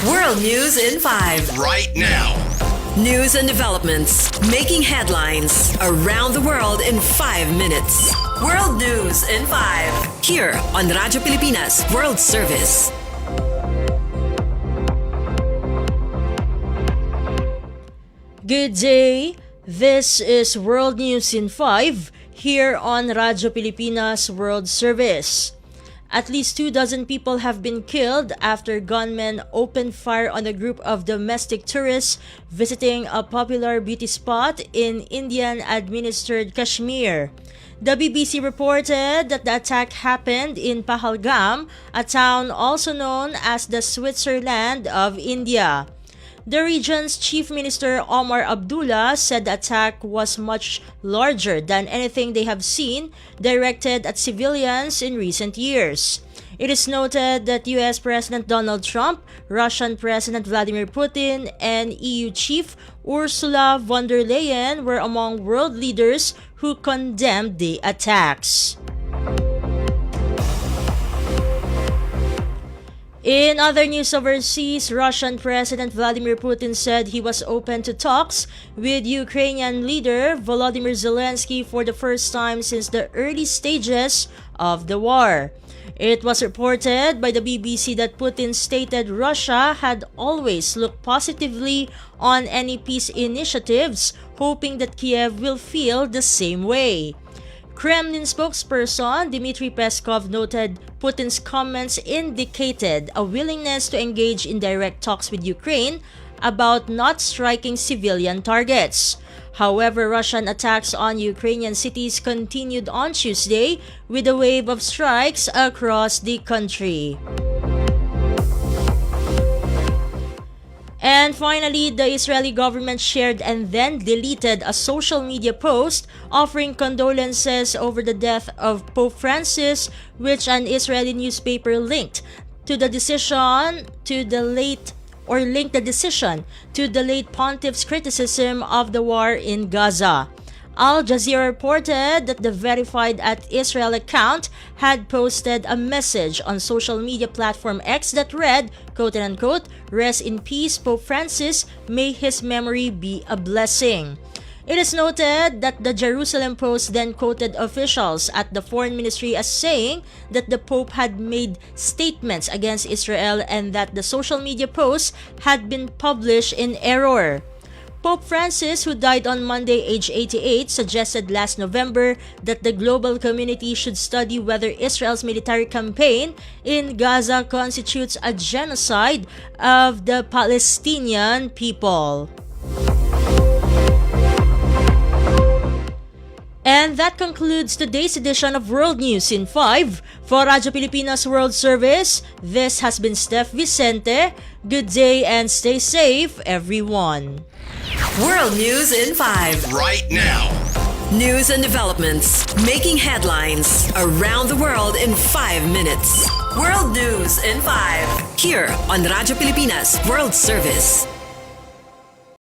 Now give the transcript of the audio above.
World News in 5. Right now. News and developments making headlines around the world in 5 minutes. World News in 5. Here on Radyo Pilipinas World Service. Good day. This is World News in 5 here on Radyo Pilipinas World Service. At least 24 people have been killed after gunmen opened fire on a group of domestic tourists visiting a popular beauty spot in Indian-administered Kashmir. The BBC reported that the attack happened in Pahalgam, a town also known as the Switzerland of India. The region's chief minister Omar Abdullah said the attack was much larger than anything they have seen directed at civilians in recent years. It is noted that US President Donald Trump, Russian President Vladimir Putin, and EU Chief Ursula von der Leyen were among world leaders who condemned the attacks. In other news overseas, Russian President Vladimir Putin said he was open to talks with Ukrainian leader Volodymyr Zelensky for the first time since the early stages of the war. It was reported by the BBC that Putin stated Russia had always looked positively on any peace initiatives, hoping that Kiev will feel the same way. Kremlin spokesperson Dmitry Peskov noted Putin's comments indicated a willingness to engage in direct talks with Ukraine about not striking civilian targets. However, Russian attacks on Ukrainian cities continued on Tuesday with a wave of strikes across the country. And finally, the Israeli government shared and then deleted a social media post offering condolences over the death of Pope Francis, which an Israeli newspaper linked the decision to the late pontiff's criticism of the war in Gaza. Al Jazeera reported that the verified at Israel account had posted a message on social media platform X that read, quote-unquote, "Rest in peace, Pope Francis, may his memory be a blessing." It is noted that the Jerusalem Post then quoted officials at the foreign ministry as saying that the Pope had made statements against Israel and that the social media posts had been published in error. Pope Francis, who died on Monday aged 88, suggested last November that the global community should study whether Israel's military campaign in Gaza constitutes a genocide of the Palestinian people. And that concludes today's edition of World News in 5. For Radyo Pilipinas World Service, this has been Steph, Vicente. Good day and stay safe, everyone. World News in 5. Right now. News and developments making headlines around the world in 5 minutes. World News in 5. Here on Radyo Pilipinas World Service.